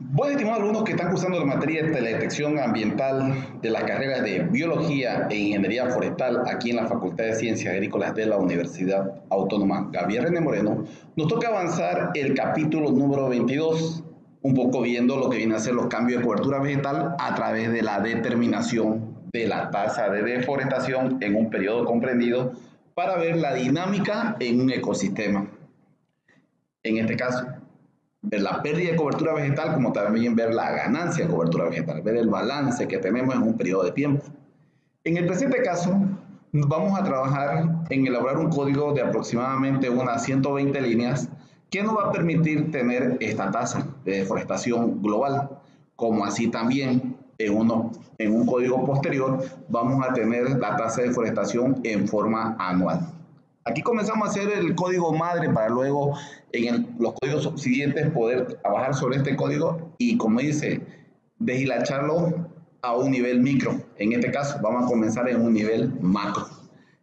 Bueno, estimados alumnos que están cursando la materia de teledetección ambiental de las carreras de Biología e Ingeniería Forestal aquí en la Facultad de Ciencias Agrícolas de la Universidad Autónoma Gabriel René Moreno, nos toca avanzar el capítulo número 22, un poco viendo lo que viene a ser los cambios de cobertura vegetal a través de la determinación de la tasa de deforestación en un periodo comprendido para ver la dinámica en un ecosistema. En este caso, ver la pérdida de cobertura vegetal como también ver la ganancia de cobertura vegetal, ver el balance que tenemos en un periodo de tiempo. En el presente caso, vamos a trabajar en elaborar un código de aproximadamente unas 120 líneas que nos va a permitir tener esta tasa de deforestación global, como así también en un código posterior vamos a tener la tasa de deforestación en forma anual. Aquí comenzamos a hacer el código madre para luego los códigos subsiguientes poder trabajar sobre este código y, como dice, deshilacharlo a un nivel micro. En este caso vamos a comenzar en un nivel macro.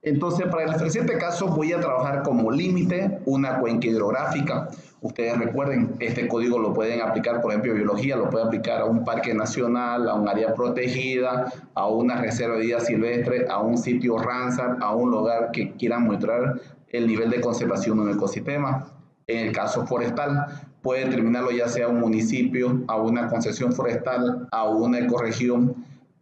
Entonces, para el presente caso voy a trabajar como límite una cuenca hidrográfica. Ustedes recuerden, este código lo pueden aplicar, por ejemplo, en biología, lo pueden aplicar a un parque nacional, a un área protegida, a una reserva de vida silvestre, a un sitio Ramsar, a un lugar que quieran monitorar el nivel de conservación de un ecosistema. En el caso forestal, puede determinarlo ya sea a un municipio, a una concesión forestal, a una ecorregión,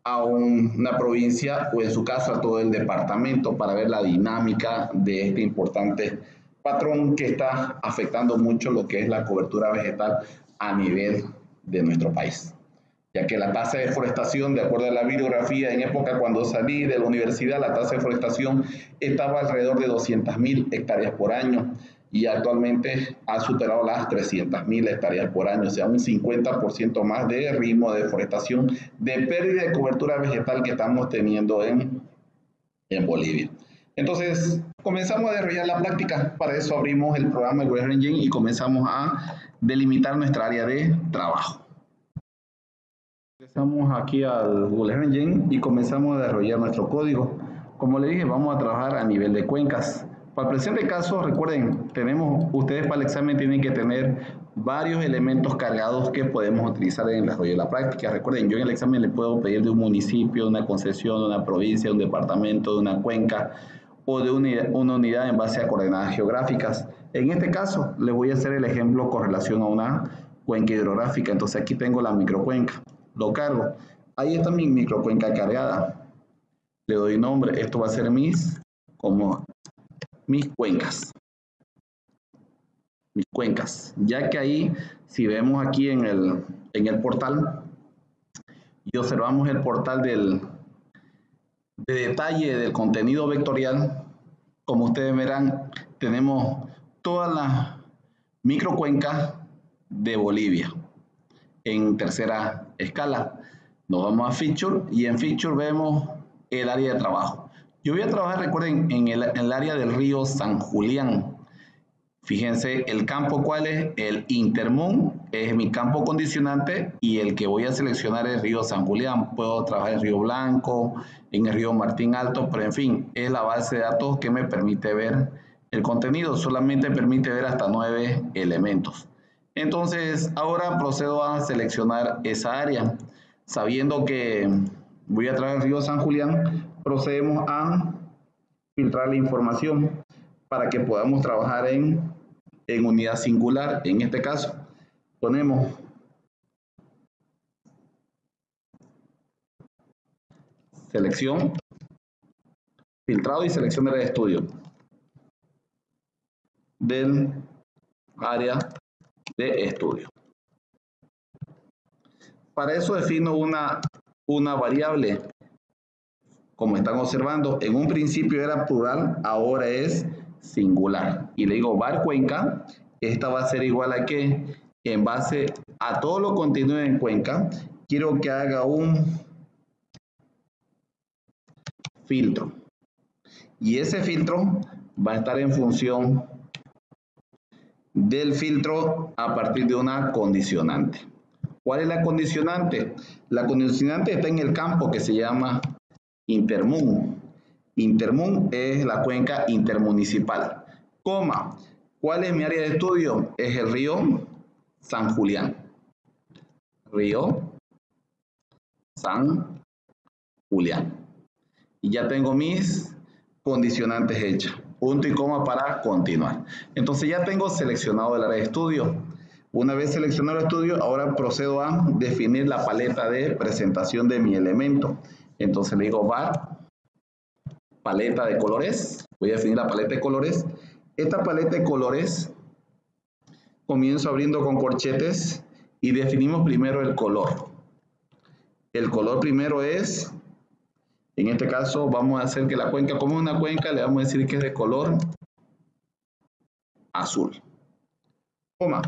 a una provincia o en su caso a todo el departamento para ver la dinámica de este importante patrón que está afectando mucho lo que es la cobertura vegetal a nivel de nuestro país. Ya que la tasa de deforestación, de acuerdo a la bibliografía, en época cuando salí de la universidad, la tasa de deforestación estaba alrededor de 200.000 hectáreas por año y actualmente ha superado las 300.000 hectáreas por año, o sea, un 50% más de ritmo de deforestación, de pérdida de cobertura vegetal que estamos teniendo en Bolivia. Entonces, comenzamos a desarrollar la práctica. Para eso abrimos el programa de Weather Engine y comenzamos a delimitar nuestra área de trabajo. Ingresamos aquí al Google Engine y comenzamos a desarrollar nuestro código. Como le dije, vamos a trabajar a nivel de cuencas. Para el presente caso, recuerden, ustedes para el examen tienen que tener varios elementos cargados que podemos utilizar en el desarrollo de la práctica. Recuerden, yo en el examen le puedo pedir de un municipio, de una concesión, de una provincia, de un departamento, de una cuenca o de una unidad en base a coordenadas geográficas. En este caso, les voy a hacer el ejemplo con relación a una cuenca hidrográfica. Entonces aquí tengo la microcuenca. Lo cargo. Ahí está mi microcuenca cargada. Le doy nombre. Esto va a ser mis cuencas. Mis cuencas. Ya que ahí, si vemos aquí en el portal y observamos el portal de detalle del contenido vectorial, como ustedes verán, tenemos todas las microcuencas de Bolivia en tercera escala. Nos vamos a Feature y en Feature vemos el área de trabajo. Yo voy a trabajar, recuerden, en el área del río San Julián. Fíjense, el campo, ¿cuál es? El Intermón es mi campo condicionante y el que voy a seleccionar es el río San Julián. Puedo trabajar en el río Blanco, en el río Martín Alto, pero en fin, es la base de datos que me permite ver el contenido. Solamente permite ver hasta 9 elementos. Entonces, ahora procedo a seleccionar esa área. Sabiendo que voy a trabajar el río San Julián, procedemos a filtrar la información para que podamos trabajar en unidad singular. En este caso, ponemos selección, filtrado y selección del estudio del área de estudio. Para eso defino una variable. Como están observando, en un principio era plural, ahora es singular. Y le digo var cuenca, esta va a ser igual a que en base a todo lo contenido en cuenca, quiero que haga un filtro. Y ese filtro va a estar en función del filtro a partir de una condicionante. ¿Cuál es la condicionante? La condicionante está en el campo que se llama Intermón. Intermón es la cuenca intermunicipal. Coma, ¿cuál es mi área de estudio? Es el río San Julián. Río San Julián. Y ya tengo mis condicionantes hechas. Punto y coma para continuar. Entonces ya tengo seleccionado el área de estudio. Una vez seleccionado el estudio, ahora procedo a definir la paleta de presentación de mi elemento. Entonces le digo var, paleta de colores. Voy a definir la paleta de colores. Esta paleta de colores comienzo abriendo con corchetes y definimos primero el color. El color primero es, en este caso vamos a hacer que la cuenca, como es una cuenca, le vamos a decir que es de color azul. Coma.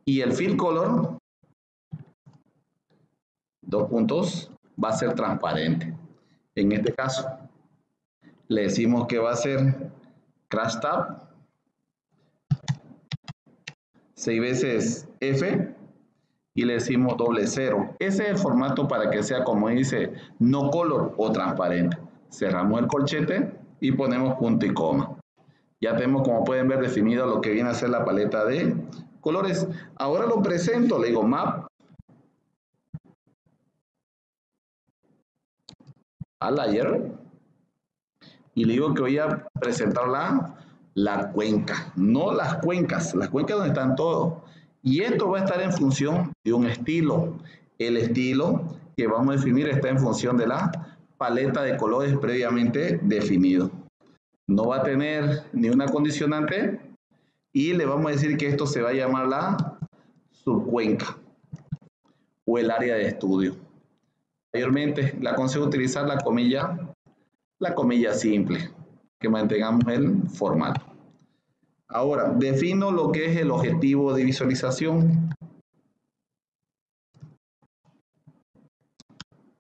Y el fill color, dos puntos, va a ser transparente. En este caso, le decimos que va a ser crash tab, 6 veces F, y le decimos doble cero. Ese es el formato para que sea, como dice, no color o transparente. Cerramos el corchete y ponemos punto y coma. Ya tenemos, como pueden ver, definido lo que viene a ser la paleta de colores. Ahora lo presento, le digo map a layer y le digo que voy a presentar la cuenca, no las cuencas donde están todos. Y esto va a estar en función de un estilo. El estilo que vamos a definir está en función de la paleta de colores previamente definido. No va a tener ni una condicionante y le vamos a decir que esto se va a llamar la subcuenca o el área de estudio. Mayormente le aconsejo utilizar la comilla simple, que mantengamos el formato. Ahora, defino lo que es el objetivo de visualización.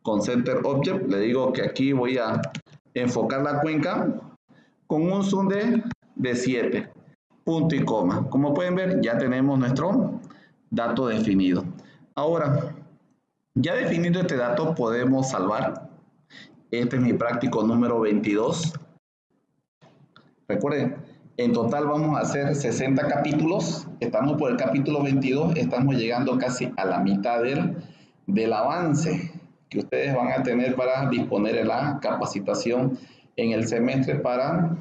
Con Center Object le digo que aquí voy a enfocar la cuenca con un zoom de 7, punto y coma. Como pueden ver, ya tenemos nuestro dato definido. Ahora, ya definido este dato, podemos salvar. Este es mi práctico número 22. Recuerden, en total vamos a hacer 60 capítulos. Estamos por el capítulo 22. Estamos llegando casi a la mitad del avance que ustedes van a tener para disponer de la capacitación en el semestre para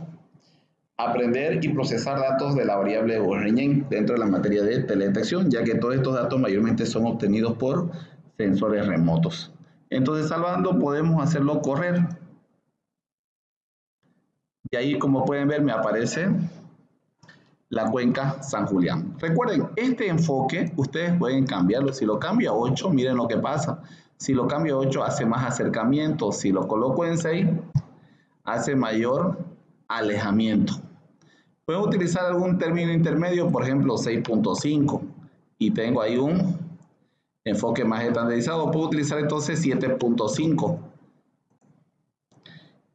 aprender y procesar datos de la variable Bourgeois dentro de la materia de teledetección, ya que todos estos datos mayormente son obtenidos por sensores remotos. Entonces, salvando, podemos hacerlo correr. Y ahí, como pueden ver, me aparece la cuenca San Julián. Recuerden, este enfoque ustedes pueden cambiarlo. Si lo cambio a 8, miren lo que pasa. Si lo cambio a 8, hace más acercamiento. Si lo coloco en 6, hace mayor alejamiento. Puedo utilizar algún término intermedio, por ejemplo 6.5, y tengo ahí un enfoque más estandarizado. Puedo utilizar entonces 7.5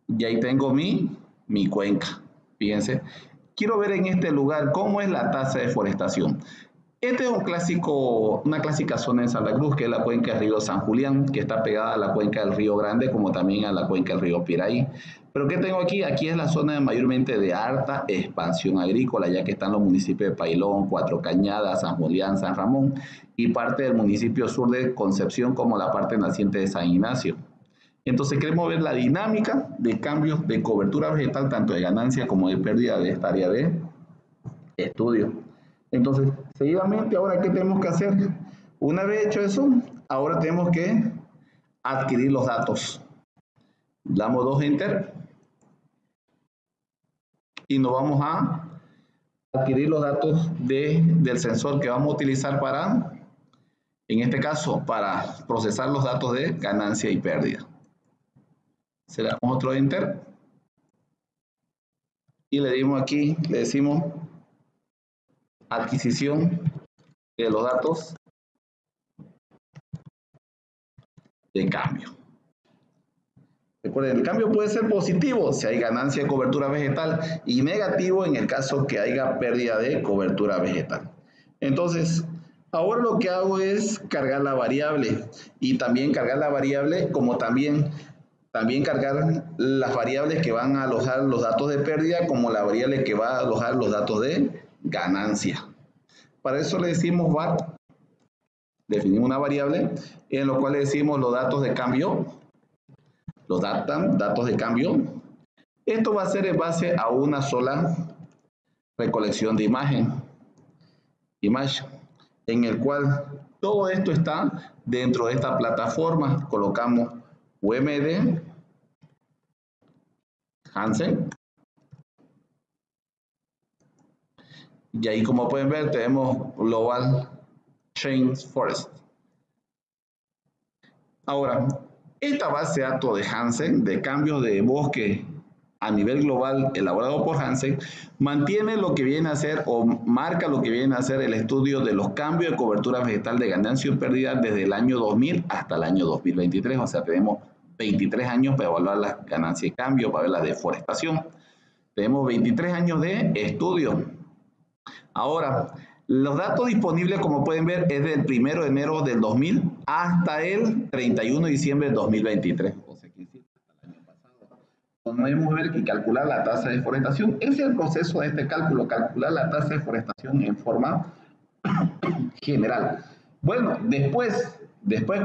y ahí tengo mi cuenca. Fíjense, quiero ver en este lugar cómo es la tasa de forestación. Este es una clásica zona en Santa Cruz, que es la cuenca del río San Julián, que está pegada a la cuenca del río Grande, como también a la cuenca del río Piraí. Pero ¿qué tengo aquí? Aquí es la zona mayormente de alta expansión agrícola, ya que están los municipios de Pailón, Cuatro Cañadas, San Julián, San Ramón, y parte del municipio sur de Concepción, como la parte naciente de San Ignacio. Entonces queremos ver la dinámica de cambios de cobertura vegetal, tanto de ganancia como de pérdida de esta área de estudio. Entonces, seguidamente, ahora, ¿qué tenemos que hacer? Una vez hecho eso, ahora tenemos que adquirir los datos. Damos 2 enter y nos vamos a adquirir los datos del sensor que vamos a utilizar para, en este caso, para procesar los datos de ganancia y pérdida. Se le damos otro enter y le dimos aquí, le decimos adquisición de los datos de cambio. Recuerden, el cambio puede ser positivo si hay ganancia de cobertura vegetal y negativo en el caso que haya pérdida de cobertura vegetal. Entonces, ahora lo que hago es cargar la variable y también cargar la variable como también cargar las variables que van a alojar los datos de pérdida como la variable que va a alojar los datos de ganancia. Para eso le decimos var definimos una variable en la cual le decimos los datos de cambio, los datos de cambio. Esto va a ser en base a una sola recolección de imagen, en el cual todo esto está dentro de esta plataforma. Colocamos UMD Hansen. Y ahí, como pueden ver, tenemos Global Change Forest. Ahora, esta base de datos de Hansen, de cambios de bosque a nivel global elaborado por Hansen, mantiene lo que viene a ser o marca lo que viene a ser el estudio de los cambios de cobertura vegetal de ganancia y pérdida desde el año 2000 hasta el año 2023. O sea, tenemos 23 años para evaluar las ganancias y cambios, para ver la deforestación. Tenemos 23 años de estudio. Ahora, los datos disponibles, como pueden ver, es del 1 de enero del 2000 hasta el 31 de diciembre del 2023. O sea, que sí, hasta el año pasado. Podemos ver y calcular la tasa de deforestación. Ese es el proceso de este cálculo, calcular la tasa de deforestación en forma general. Bueno, después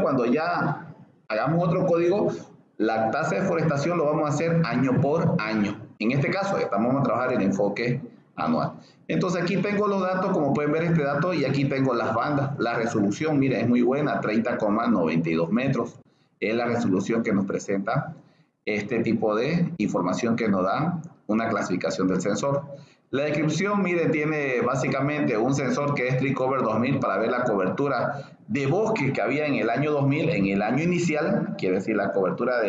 cuando ya hagamos otro código, la tasa de deforestación lo vamos a hacer año por año. En este caso, vamos a trabajar en enfoque anual. Entonces aquí tengo los datos, como pueden ver este dato, y aquí tengo las bandas. La resolución, miren, es muy buena, 30,92 metros. Es la resolución que nos presenta este tipo de información que nos da una clasificación del sensor. La descripción, miren, tiene básicamente un sensor que es TreeCover 2000 para ver la cobertura de bosque que había en el año 2000, en el año inicial, quiere decir la cobertura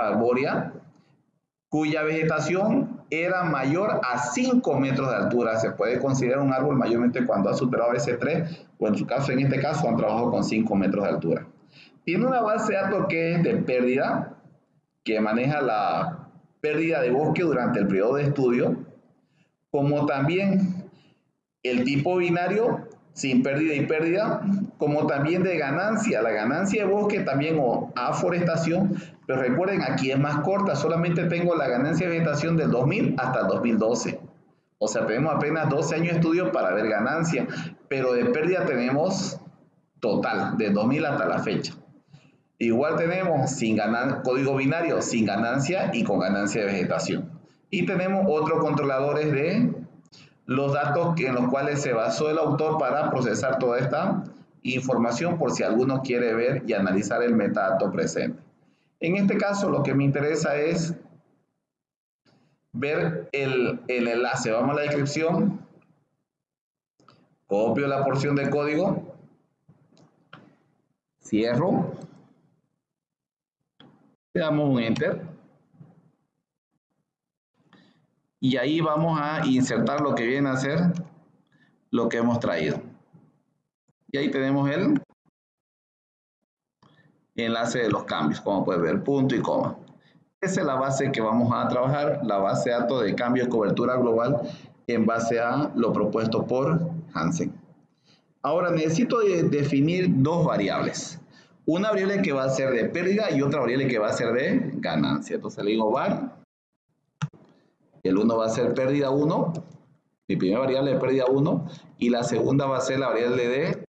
arbórea, cuya vegetación era mayor a 5 metros de altura. Se puede considerar un árbol mayormente cuando ha superado ese 3, o en su caso, en este caso, han trabajado con 5 metros de altura. Tiene una base de datos que es de pérdida, que maneja la pérdida de bosque durante el periodo de estudio, como también el tipo binario, sin pérdida y pérdida, como también de ganancia, la ganancia de bosque también o aforestación, pero recuerden, aquí es más corta, solamente tengo la ganancia de vegetación del 2000 hasta el 2012. O sea, tenemos apenas 12 años de estudio para ver ganancia, pero de pérdida tenemos total, de 2000 hasta la fecha. Igual tenemos código binario sin ganancia y con ganancia de vegetación. Y tenemos otros controladores de los datos en los cuales se basó el autor para procesar toda esta información, por si alguno quiere ver y analizar el metadato presente. En este caso, lo que me interesa es ver el enlace. Vamos a la descripción, copio la porción de código, cierro, le damos un enter y ahí vamos a insertar lo que viene a ser lo que hemos traído. Y ahí tenemos el enlace de los cambios, como pueden ver, punto y coma. Esa es la base que vamos a trabajar, la base de datos de cambio de cobertura global en base a lo propuesto por Hansen. Ahora necesito definir dos variables. Una variable que va a ser de pérdida y otra variable que va a ser de ganancia. Entonces le digo var, el 1 va a ser pérdida 1, mi primera variable de pérdida 1, y la segunda va a ser la variable de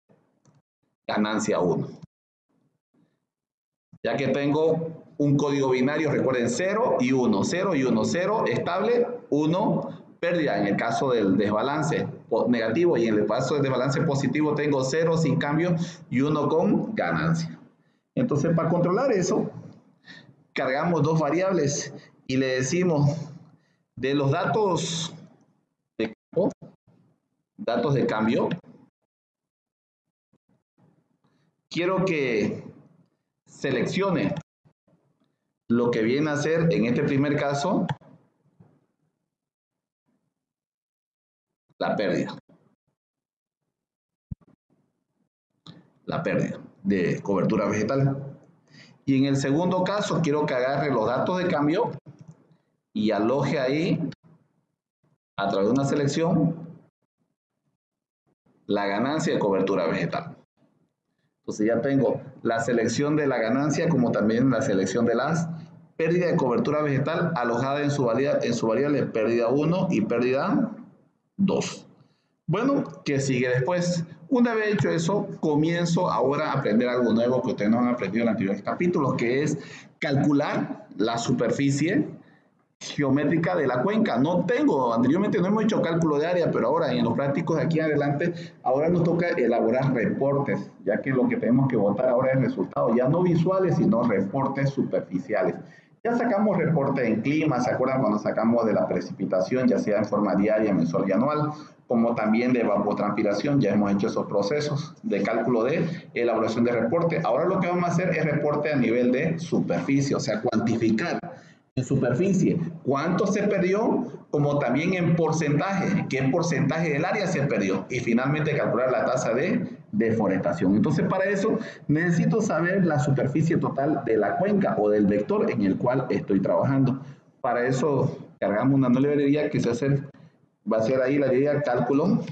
ganancia 1. Ya que tengo un código binario, recuerden 0 y 1, 0 y 1, 0 estable, 1 pérdida en el caso del desbalance negativo, y en el caso del desbalance positivo tengo 0 sin cambio y 1 con ganancia. Entonces, para controlar eso, cargamos dos variables y le decimos de los datos de cambio, quiero que seleccione lo que viene a ser, en este primer caso, la pérdida de cobertura vegetal. Y en el segundo caso, quiero que agarre los datos de cambio y aloje ahí, a través de una selección, la ganancia de cobertura vegetal. Entonces ya tengo la selección de la ganancia como también la selección de las pérdidas de cobertura vegetal alojada en su variable pérdida 1 y pérdida 2. Bueno, ¿qué sigue después? Una vez hecho eso, comienzo ahora a aprender algo nuevo que ustedes no han aprendido en anteriores capítulos, que es calcular la superficie geométrica de la cuenca. Anteriormente no hemos hecho cálculo de área, pero ahora en los prácticos de aquí en adelante, ahora nos toca elaborar reportes, ya que lo que tenemos que botar ahora es resultados, ya no visuales, sino reportes superficiales. Ya sacamos reportes en clima, ¿se acuerdan cuando sacamos de la precipitación, ya sea en forma diaria, mensual y anual? Como también de evapotranspiración, ya hemos hecho esos procesos de cálculo de elaboración de reporte. Ahora lo que vamos a hacer es reporte a nivel de superficie, o sea, cuantificar en superficie cuánto se perdió, como también en porcentaje, qué porcentaje del área se perdió, y finalmente calcular la tasa de deforestación. Entonces, para eso necesito saber la superficie total de la cuenca o del vector en el cual estoy trabajando. Para eso cargamos una nueva librería que va a ser ahí la librería cálculo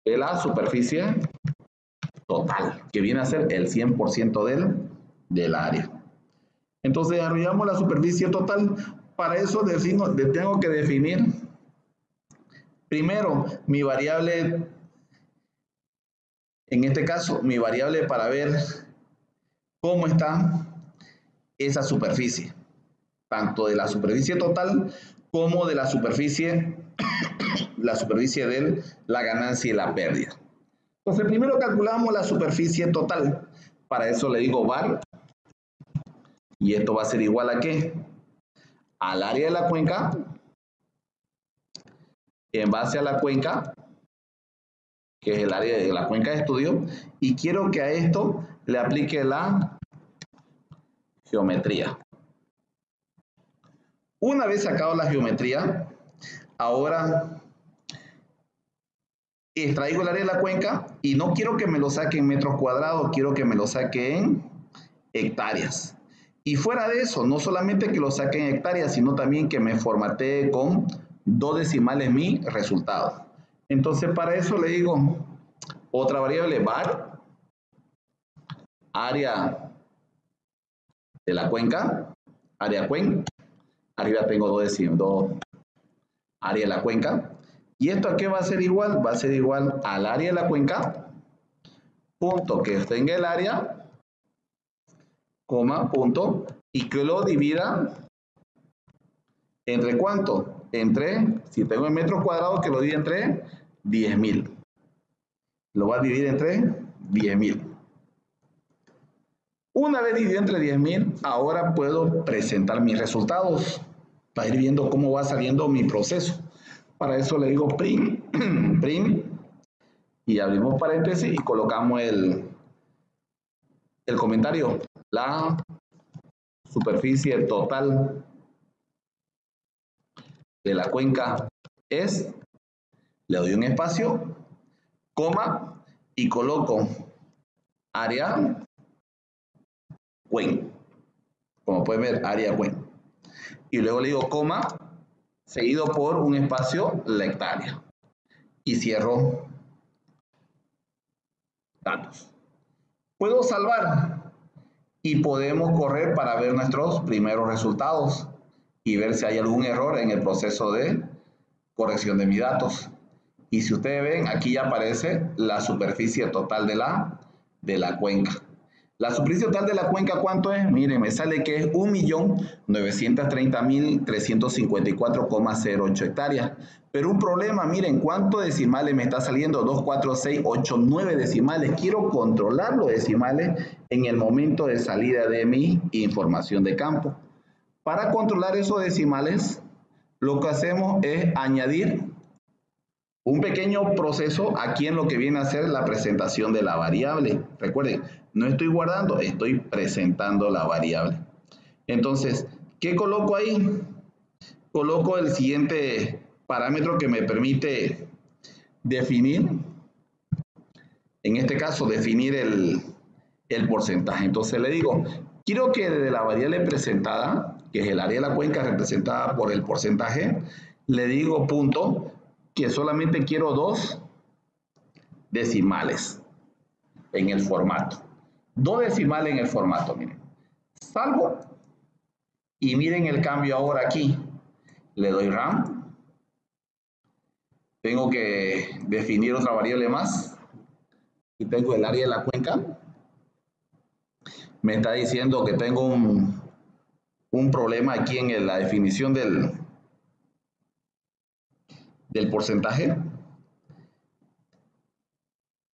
de la superficie total, que viene a ser el 100% del área. Entonces desarrollamos la superficie total. Para eso tengo que definir primero mi variable, en este caso mi variable para ver cómo está esa superficie, tanto de la superficie total como de la superficie de la ganancia y la pérdida. Entonces primero calculamos la superficie total. Para eso le digo var, y esto va a ser igual a ¿qué? Al área de la cuenca en base a la cuenca, que es el área de la cuenca de estudio, y quiero que a esto le aplique la geometría. Una vez sacado la geometría, ahora extraigo el área de la cuenca y no quiero que me lo saque en metros cuadrados, quiero que me lo saque en hectáreas. Y fuera de eso, no solamente que lo saque en hectáreas, sino también que me formatee con 2 decimales mi resultado. Entonces, para eso le digo otra variable, var, área de la cuenca, área cuen, arriba tengo 2 área de la cuenca. ¿Y esto a qué va a ser igual? Va a ser igual al área de la cuenca, punto que tenga el área, coma, punto, y que lo divida ¿entre cuánto? Entre, si tengo en metros cuadrados, que lo divida entre 10.000. Lo va a dividir entre 10.000. Una vez dividido entre 10.000, ahora puedo presentar mis resultados para ir viendo cómo va saliendo mi proceso. Para eso le digo print, print, y abrimos paréntesis y colocamos el comentario. La superficie total de la cuenca es, le doy un espacio, coma, y coloco área cuen. Como pueden ver, área cuen. Y luego le digo coma, seguido por un espacio, la hectárea. Y cierro datos. Puedo salvar y podemos correr para ver nuestros primeros resultados y ver si hay algún error en el proceso de corrección de mis datos. Y si ustedes ven, aquí ya aparece la superficie total de la cuenca. La superficie total de la cuenca, ¿cuánto es? Miren, me sale que es 1.930.354,08 hectáreas. Pero un problema, miren, ¿cuántos decimales me está saliendo? 2, 4, 6, 8, 9 decimales. Quiero controlar los decimales en el momento de salida de mi información de campo. Para controlar esos decimales, lo que hacemos es añadir un pequeño proceso aquí en lo que viene a ser la presentación de la variable. Recuerden, no estoy guardando, estoy presentando la variable. Entonces, ¿qué coloco ahí? Coloco el siguiente parámetro que me permite definir, en este caso, definir el porcentaje. Entonces le digo, quiero que de la variable presentada, que es el área de la cuenca representada por el porcentaje, le digo punto, que solamente quiero 2 decimales en el formato. 2 decimales en el formato, miren. Salvo. Y miren el cambio ahora aquí. Le doy RAM. Tengo que definir otra variable más. y tengo el área de la cuenca, me está diciendo que tengo un problema aquí en la definición del porcentaje.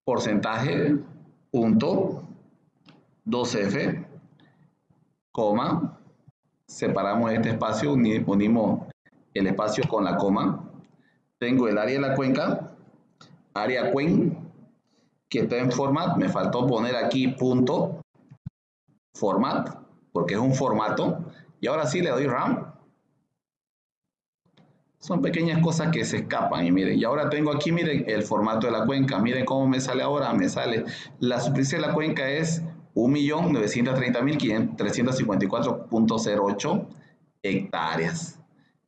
Porcentaje punto 2F, coma, separamos este espacio, unimos el espacio con la coma. Tengo el área de la cuenca, área cuen, que está en format. Me faltó poner aquí punto format, porque es un formato. Y ahora sí le doy RAM. Son pequeñas cosas que se escapan. Y miren, y ahora tengo aquí, miren, el formato de la cuenca. Miren cómo me sale ahora. Me sale, la superficie de la cuenca es 1.930.354.08 hectáreas.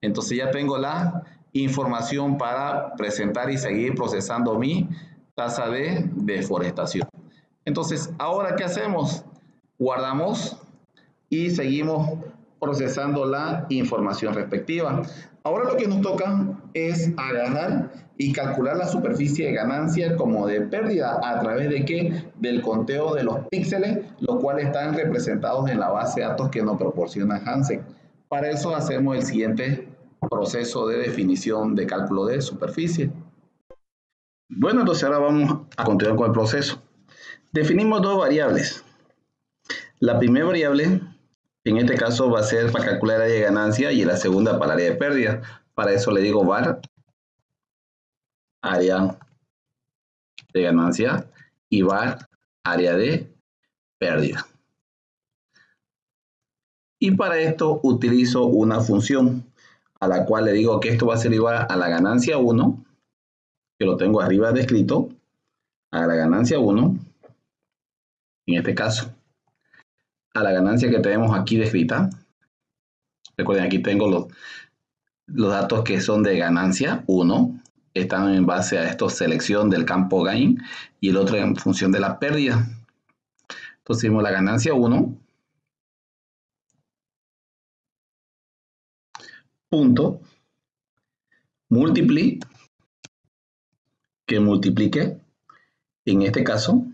Entonces ya tengo la información para presentar y seguir procesando mi tasa de deforestación. Entonces, ¿ahora qué hacemos? Guardamos y seguimos procesando la información respectiva. Ahora lo que nos toca es agarrar y calcular la superficie de ganancia como de pérdida. ¿A través de qué? Del conteo de los píxeles, los cuales están representados en la base de datos que nos proporciona Hansen. Para eso hacemos el siguiente proceso de definición de cálculo de superficie. Bueno, entonces ahora vamos a continuar con el proceso. Definimos dos variables. La primera variable, en este caso, va a ser para calcular el área de ganancia y la segunda para el área de pérdida. Para eso le digo var área de ganancia y var área de pérdida. Y para esto utilizo una función a la cual le digo que esto va a ser igual a la ganancia 1, que lo tengo arriba descrito, a la ganancia 1, en este caso, a la ganancia que tenemos aquí descrita. Recuerden, aquí tengo los datos que son de ganancia 1, están en base a esto selección del campo gain y el otro en función de la pérdida. Entonces hicimos la ganancia 1 punto que multiplique en este caso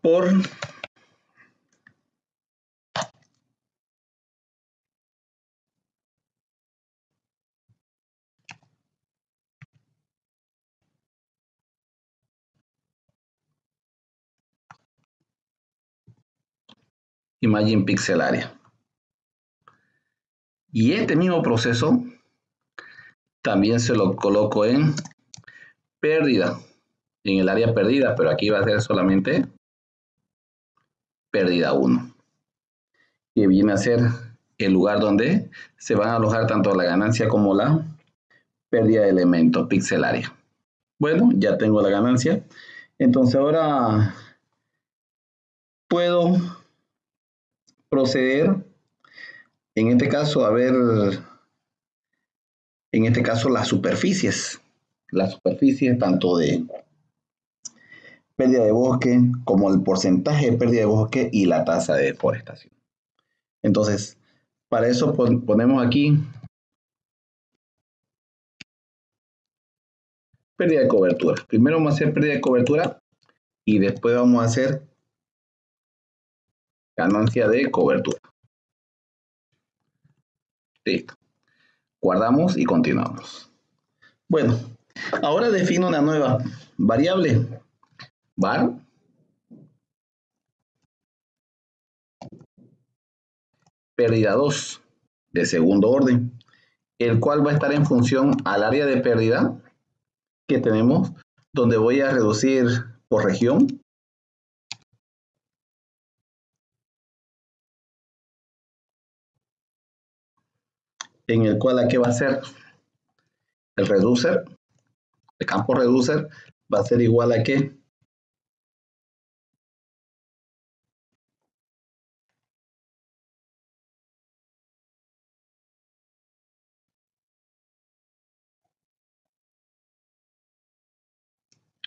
por Imagine Pixel Area. Y este mismo proceso también se lo coloco en pérdida, en el área perdida, pero aquí va a ser solamente pérdida 1, que viene a ser el lugar donde se van a alojar tanto la ganancia como la pérdida de elementos pixel area. Bueno, ya tengo la ganancia, entonces ahora puedo proceder, en este caso, a ver, en este caso las superficies tanto de pérdida de bosque como el porcentaje de pérdida de bosque y la tasa de deforestación. Entonces, para eso ponemos aquí pérdida de cobertura. Primero vamos a hacer pérdida de cobertura y después vamos a hacer ganancia de cobertura. Listo. Guardamos y continuamos. Bueno, ahora defino una nueva variable, var pérdida 2 de segundo orden, el cual va a estar en función al área de pérdida que tenemos, donde voy a reducir por región en el cual aquí va a ser el reducer, el campo reducer va a ser igual a ¿qué?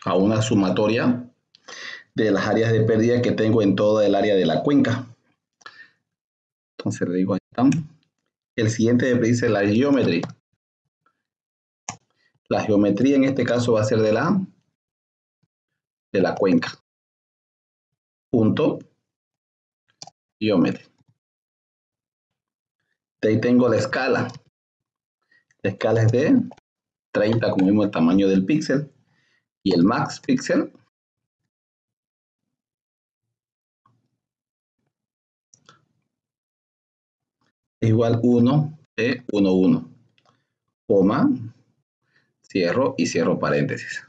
A una sumatoria de las áreas de pérdida que tengo en toda el área de la cuenca. Entonces le digo, el siguiente dice la geometry. La geometría en este caso va a ser de la cuenca. Punto geometría. De ahí tengo la escala. La escala es de 30, como vimos el tamaño del píxel. Y el max píxel es igual 1 de 1, 1, coma, cierro y cierro paréntesis.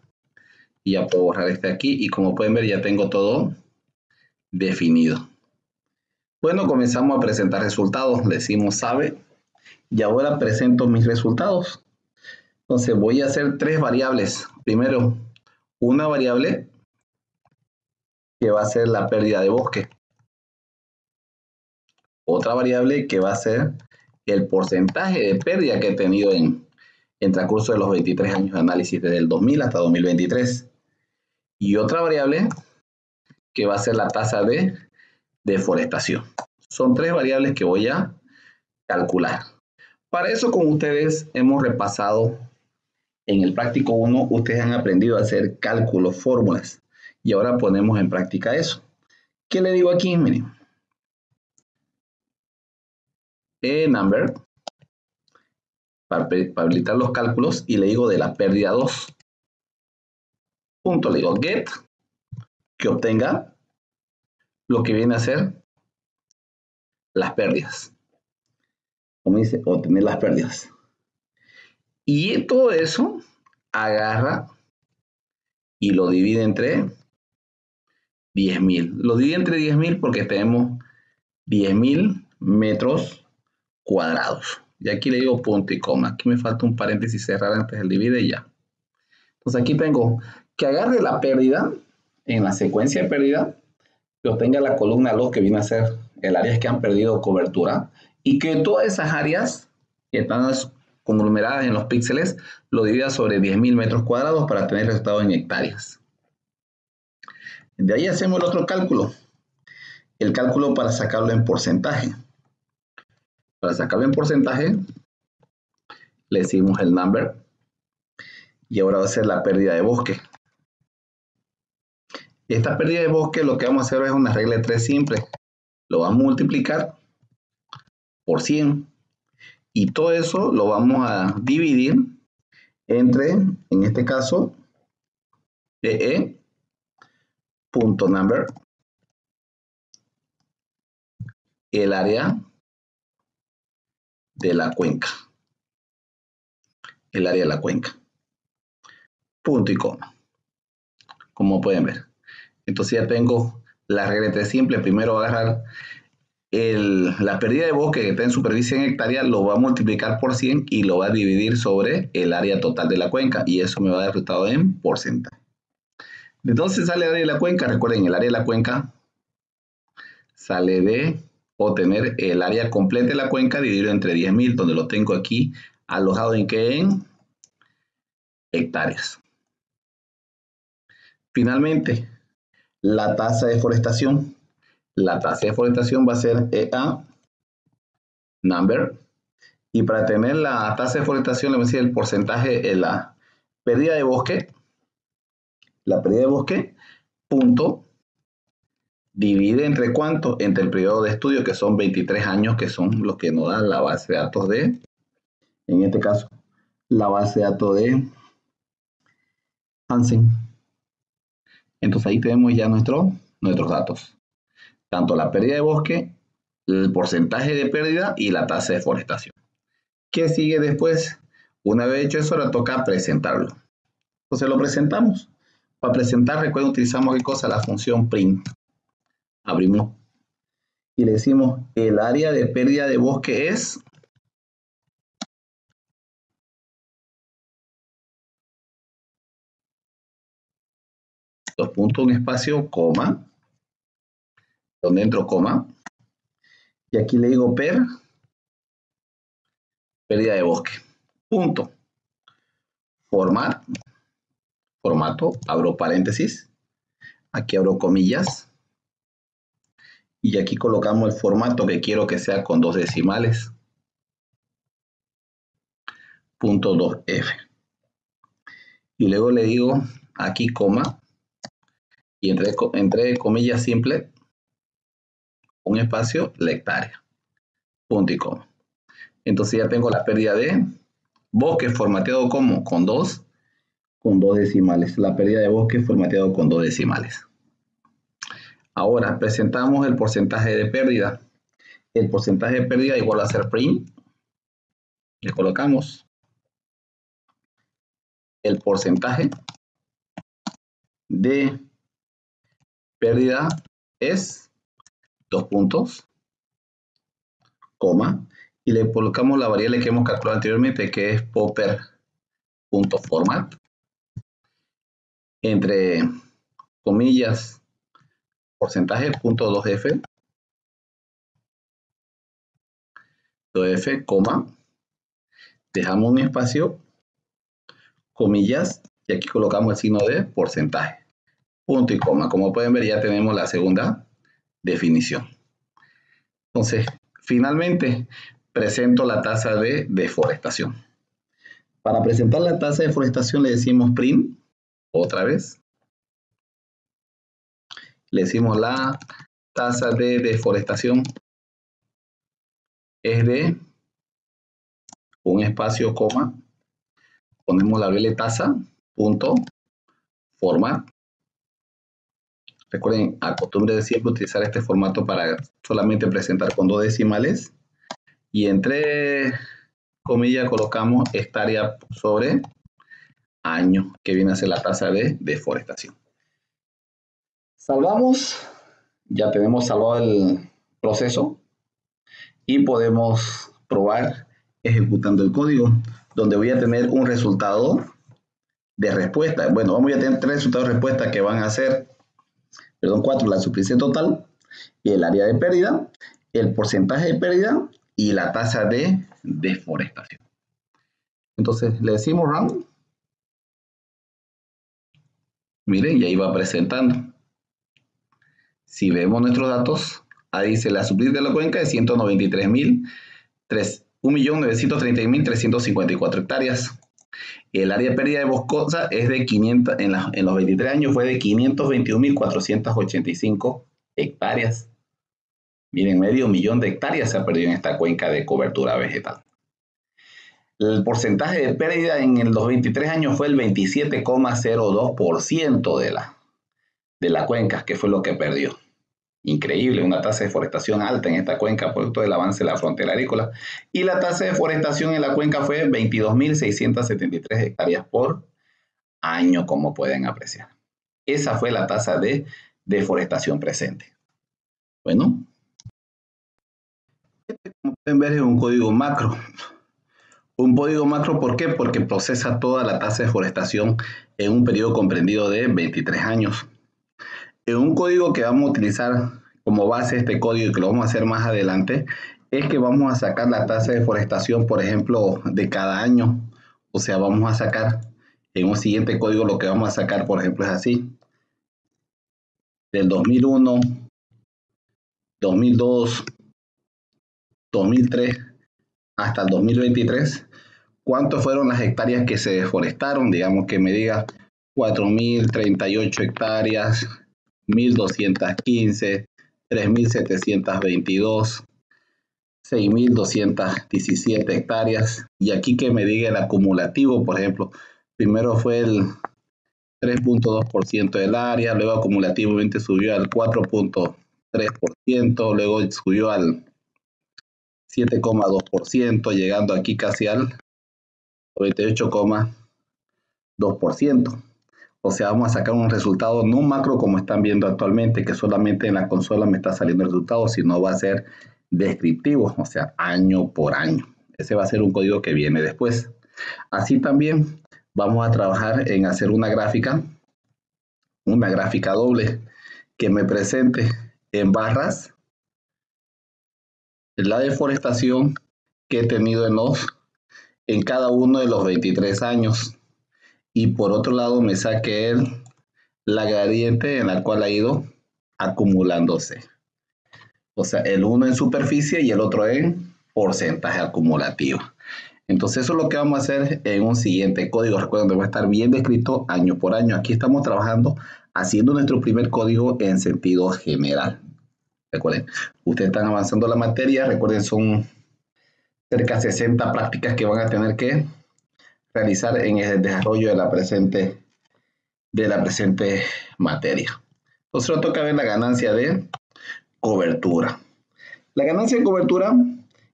Y ya puedo borrar este aquí y como pueden ver ya tengo todo definido. Bueno, comenzamos a presentar resultados. Le decimos sabe y ahora presento mis resultados. Entonces voy a hacer tres variables. Primero, una variable que va a ser la pérdida de bosque. Otra variable que va a ser el porcentaje de pérdida que he tenido en transcurso de los 23 años de análisis desde el 2000 hasta 2023. Y otra variable que va a ser la tasa de deforestación. Son tres variables que voy a calcular. Para eso con ustedes hemos repasado en el práctico 1, ustedes han aprendido a hacer cálculos, fórmulas. Y ahora ponemos en práctica eso. ¿Qué le digo aquí? Miren. Number, para habilitar los cálculos, y le digo de la pérdida 2. Punto, le digo get, que obtenga lo que viene a ser las pérdidas. Como dice, obtener las pérdidas. Y todo eso agarra y lo divide entre 10.000. Lo divide entre 10.000 porque tenemos 10.000 metros cuadrados. Y aquí le digo punto y coma. Aquí me falta un paréntesis cerrar antes del divide y ya. Entonces aquí tengo que agarre la pérdida en la secuencia de pérdida, que obtenga la columna 2 que viene a ser el área que han perdido cobertura y que todas esas áreas que están conglomeradas en los píxeles lo divida sobre 10.000 metros cuadrados para tener resultado en hectáreas. De ahí hacemos el otro cálculo. El cálculo para sacarlo en porcentaje. Para sacarlo en porcentaje, le decimos el number. Y ahora va a ser la pérdida de bosque. Esta pérdida de bosque lo que vamos a hacer es una regla de 3 simple. Lo vamos a multiplicar por 100. Y todo eso lo vamos a dividir entre, en este caso, punto number, el área de la cuenca. El área de la cuenca. Punto y coma. Como pueden ver. Entonces ya tengo la regla de 3 simple. Primero voy a agarrar la pérdida de bosque que está en superficie en hectárea, lo va a multiplicar por 100 y lo va a dividir sobre el área total de la cuenca. Y eso me va a dar resultado en porcentaje. Entonces sale el área de la cuenca. Recuerden, el área de la cuenca sale de obtener el área completa de la cuenca dividido entre 10.000, donde lo tengo aquí alojado en ¿qué? En hectáreas. Finalmente, la tasa de deforestación. La tasa de deforestación va a ser EA number. Y para tener la tasa de deforestación, le voy a decir el porcentaje de la pérdida de bosque. La pérdida de bosque, punto, divide entre ¿cuánto? Entre el periodo de estudio, que son 23 años, que son los que nos dan la base de datos de, en este caso, la base de datos de Hansen. Entonces ahí tenemos ya nuestros datos. Tanto la pérdida de bosque, el porcentaje de pérdida y la tasa de deforestación. ¿Qué sigue después? Una vez hecho eso, ahora toca presentarlo. Entonces lo presentamos. Para presentar, recuerden, utilizamos ¿qué cosa? La función print. Abrimos y le decimos el área de pérdida de bosque es dos puntos, un espacio, coma, donde entro coma, y aquí le digo pérdida de bosque, punto, formato, abro paréntesis, aquí abro comillas, y aquí colocamos el formato que quiero que sea con 2 decimales, punto 2F. y luego le digo aquí coma, y entre comillas simple, un espacio, la hectárea, punto y coma. Entonces ya tengo la pérdida de bosque formateado como con dos decimales. La pérdida de bosque formateado con 2 decimales. Ahora presentamos el porcentaje de pérdida. El porcentaje de pérdida igual a ser print. Le colocamos el porcentaje de pérdida es 2 puntos, coma, y le colocamos la variable que hemos calculado anteriormente, que es popper.format, entre comillas, porcentaje, punto 2f, 2f, coma, dejamos un espacio, comillas, y aquí colocamos el signo de porcentaje, punto y coma. Como pueden ver, ya tenemos la segunda definición. Entonces, finalmente, presento la tasa de deforestación. Para presentar la tasa de deforestación le decimos print, otra vez. Le decimos la tasa de deforestación es de un espacio, coma, ponemos la variable tasa, punto, format. Recuerden, acostumbre de siempre utilizar este formato para solamente presentar con 2 decimales. Y entre comillas colocamos hectárea sobre año, que viene a ser la tasa de deforestación. Salvamos, ya tenemos salvado el proceso y podemos probar ejecutando el código, donde voy a tener un resultado de respuesta. Bueno, vamos a tener 3 resultados de respuesta que van a ser, 4, la superficie total, y el área de pérdida, el porcentaje de pérdida y la tasa de deforestación. Entonces le decimos run. Miren, y ahí va presentando. Si vemos nuestros datos, ahí dice la superficie de la cuenca de 1.930.354 hectáreas. El área de pérdida de boscosa es de 500, en los 23 años fue de 521.485 hectáreas. Miren, medio millón de hectáreas se ha perdido en esta cuenca de cobertura vegetal. El porcentaje de pérdida en los 23 años fue el 27,02% de la cuenca, que fue lo que perdió. Increíble, una tasa de deforestación alta en esta cuenca, producto del avance de la frontera agrícola. Y la tasa de deforestación en la cuenca fue 22.673 hectáreas por año, como pueden apreciar. Esa fue la tasa de deforestación presente. Bueno, este, como pueden ver, es un código macro. Un código macro, ¿por qué? Porque procesa toda la tasa de deforestación en un periodo comprendido de 23 años. En un código que vamos a utilizar como base este código y que lo vamos a hacer más adelante, es que vamos a sacar la tasa de deforestación, por ejemplo, de cada año. O sea, vamos a sacar en un siguiente código lo que vamos a sacar, por ejemplo, es así. Del 2001, 2002, 2003 hasta el 2023. ¿Cuántas fueron las hectáreas que se deforestaron? Digamos que me diga 4.038 hectáreas, 1.215, 3.722, 6.217 hectáreas. Y aquí que me diga el acumulativo, por ejemplo, primero fue el 3.2% del área, luego acumulativamente subió al 4.3%, luego subió al 7,2%, llegando aquí casi al 98,2%. O sea, vamos a sacar un resultado no macro como están viendo actualmente, que solamente en la consola me está saliendo el resultado, sino va a ser descriptivo, o sea, año por año. Ese va a ser un código que viene después. Así también vamos a trabajar en hacer una gráfica doble que me presente en barras la deforestación que he tenido en cada uno de los 23 años. Y por otro lado me saque la gradiente en la cual ha ido acumulándose. O sea, el uno en superficie y el otro en porcentaje acumulativo. Entonces eso es lo que vamos a hacer en un siguiente código. Recuerden que va a estar bien descrito año por año. Aquí estamos trabajando haciendo nuestro primer código en sentido general. Recuerden, ustedes están avanzando la materia. Recuerden, son cerca de 60 prácticas que van a tener que realizar en el desarrollo de la presente materia. Entonces nos toca ver la ganancia de cobertura. La ganancia de cobertura,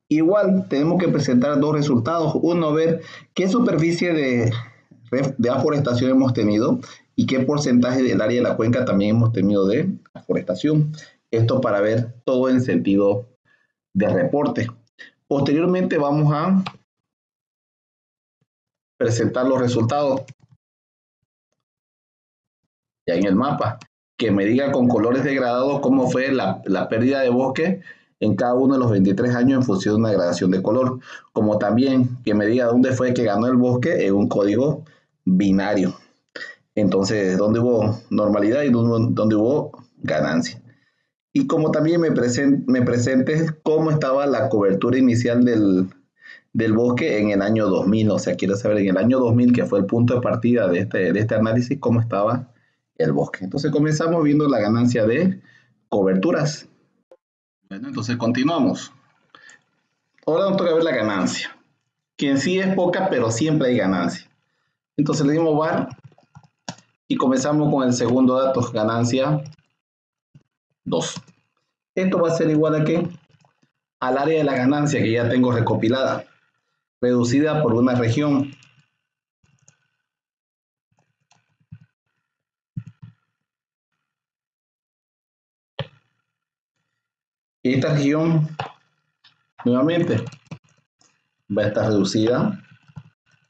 igual tenemos que presentar dos resultados. Uno, ver qué superficie de aforestación hemos tenido y qué porcentaje del área de la cuenca también hemos tenido de aforestación. Esto para ver todo en sentido de reporte. Posteriormente vamos a presentar los resultados ya en el mapa, que me diga con colores degradados cómo fue la pérdida de bosque en cada uno de los 23 años en función de una gradación de color, como también que me diga dónde fue que ganó el bosque en un código binario. Entonces, dónde hubo normalidad y dónde hubo ganancia. Y como también me presentes cómo estaba la cobertura inicial del bosque en el año 2000. O sea, quiero saber en el año 2000, que fue el punto de partida de este análisis, cómo estaba el bosque. Entonces comenzamos viendo la ganancia de coberturas. Bueno, entonces continuamos. Ahora nos toca ver la ganancia, que en sí es poca, pero siempre hay ganancia. Entonces le dimos var y comenzamos con el segundo dato, ganancia 2. Esto va a ser igual a ¿qué? Al área de la ganancia que ya tengo recopilada, reducida por una región. Y esta región, nuevamente, va a estar reducida,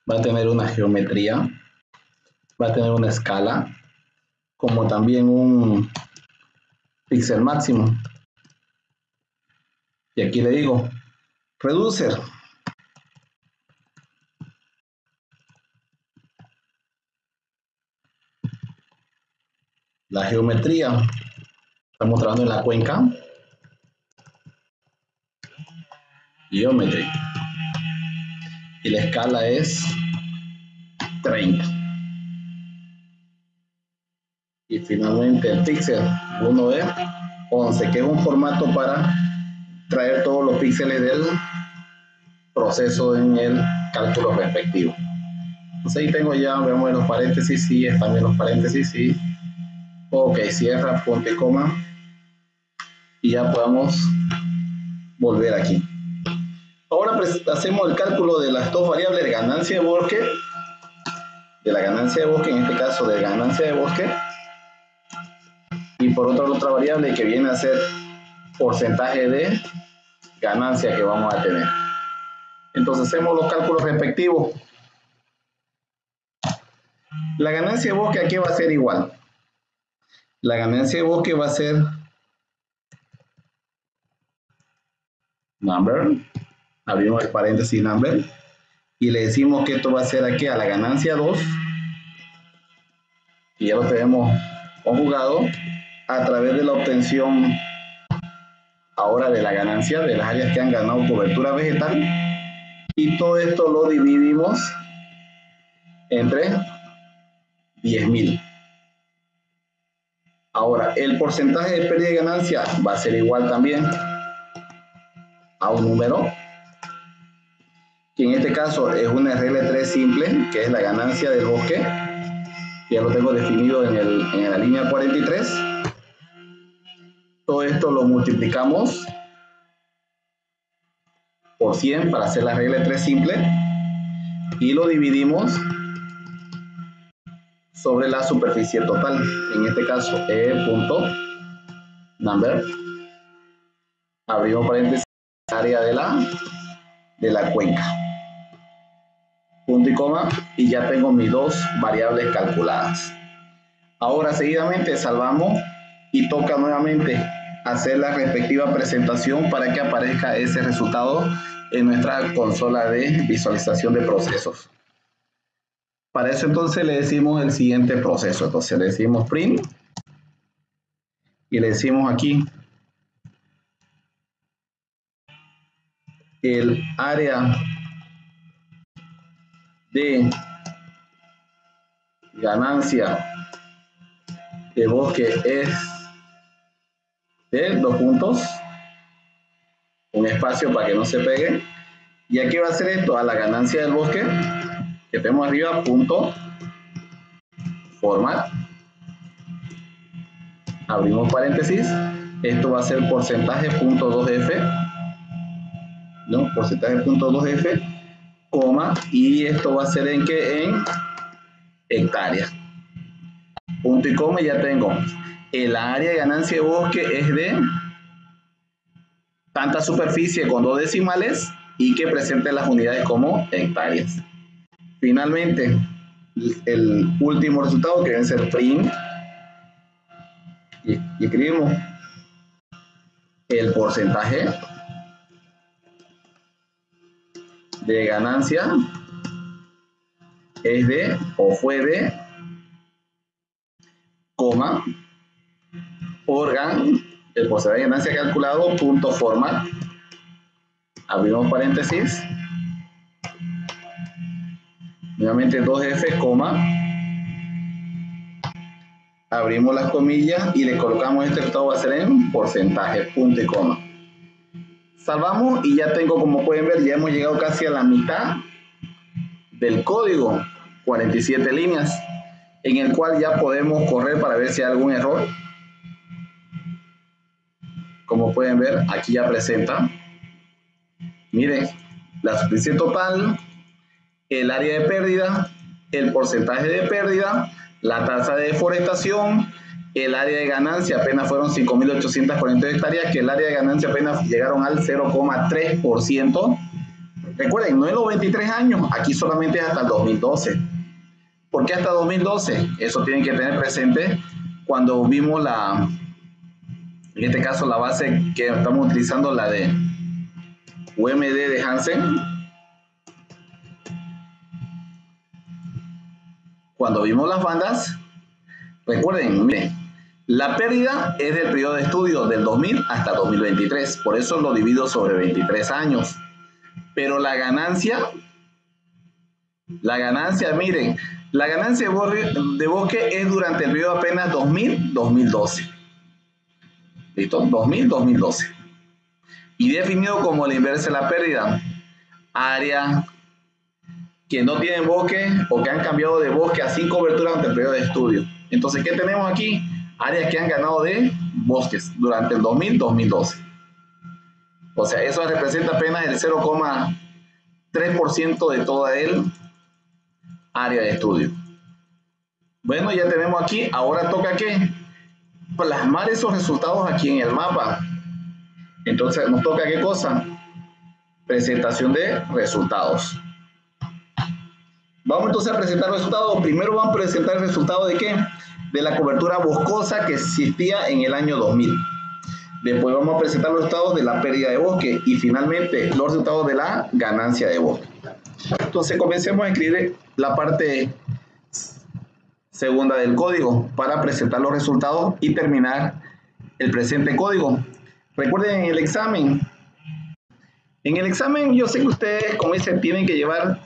va a tener una geometría, va a tener una escala, como también un píxel máximo. Y aquí le digo, reducer. La geometría, estamos trabajando en la cuenca. Geometry. Y la escala es 30. Y finalmente el píxel 1 de 11, que es un formato para traer todos los píxeles del proceso en el cálculo respectivo. Entonces ahí tengo ya, vemos los paréntesis, sí, están bien los paréntesis, sí. Ok, cierra, punto y coma. Y ya podemos volver aquí. Ahora hacemos el cálculo de las dos variables de ganancia de bosque, en este caso de ganancia de bosque, y por otra variable que viene a ser porcentaje de ganancia que vamos a tener. Entonces hacemos los cálculos respectivos. La ganancia de bosque aquí va a ser igual. La ganancia de bosque va a ser number, abrimos el paréntesis number, y le decimos que esto va a ser aquí a la ganancia 2, y ya lo tenemos conjugado a través de la obtención ahora de la ganancia de las áreas que han ganado cobertura vegetal, y todo esto lo dividimos entre 10.000. Ahora, el porcentaje de pérdida de ganancia va a ser igual también a un número, que en este caso es una RL3 simple, que es la ganancia del bosque. Ya lo tengo definido en la línea 43. Todo esto lo multiplicamos por 100 para hacer la regla 3 simple y lo dividimos sobre la superficie total, en este caso punto number, abrimos paréntesis, área de la cuenca, punto y coma, y ya tengo mis dos variables calculadas. Ahora seguidamente salvamos y toca nuevamente hacer la respectiva presentación para que aparezca ese resultado en nuestra consola de visualización de procesos. Para eso entonces le decimos el siguiente proceso. Entonces le decimos print y le decimos aquí el área de ganancia de bosque es de 2 puntos, un espacio para que no se pegue. Y aquí va a ser esto, a la ganancia del bosque, que tenemos arriba, punto, format, abrimos paréntesis, esto va a ser porcentaje punto 2F, ¿no? Porcentaje punto 2F, coma, y esto va a ser en qué, en hectáreas. Punto y coma, ya tengo. El área de ganancia de bosque es de tanta superficie con 2 decimales y que presente las unidades como hectáreas. Finalmente, el último resultado que debe ser print, y escribimos el porcentaje de ganancia es de o fue de coma organ, el porcentaje de ganancia calculado, punto format, abrimos paréntesis, nuevamente 2F, coma, abrimos las comillas y le colocamos este resultado, va a ser en porcentaje, punto y coma. Salvamos y ya tengo, como pueden ver, ya hemos llegado casi a la mitad del código, 47 líneas, en el cual ya podemos correr para ver si hay algún error. Como pueden ver, aquí ya presenta, miren, la superficie total, el área de pérdida, el porcentaje de pérdida, la tasa de deforestación, el área de ganancia apenas fueron 5.842 hectáreas, que el área de ganancia apenas llegaron al 0,3%. Recuerden, no en los 23 años, aquí solamente es hasta el 2012. ¿Por qué hasta 2012? Eso tienen que tener presente cuando vimos en este caso la base que estamos utilizando, la de UMD de Hansen. Cuando vimos las bandas, recuerden, miren, la pérdida es del periodo de estudio del 2000 hasta 2023, por eso lo divido sobre 23 años. Pero la ganancia, miren, la ganancia de bosque es durante el periodo apenas 2000-2012. ¿Listo? 2000-2012. Y definido como la inversa de la pérdida. Área que no tienen bosque o que han cambiado de bosque a sin cobertura durante el periodo de estudio. Entonces, ¿qué tenemos aquí? Áreas que han ganado de bosques durante el 2000-2012. O sea, eso representa apenas el 0,3% de toda el área de estudio. Bueno, ya tenemos aquí. Ahora toca ¿qué? Plasmar esos resultados aquí en el mapa. Entonces, nos toca ¿qué cosa? Presentación de resultados. Vamos entonces a presentar resultados. Primero vamos a presentar el resultado de ¿qué? De la cobertura boscosa que existía en el año 2000. Después vamos a presentar los resultados de la pérdida de bosque y finalmente los resultados de la ganancia de bosque. Entonces comencemos a escribir la parte segunda del código para presentar los resultados y terminar el presente código. Recuerden en el examen yo sé que ustedes, como dicen, tienen que llevar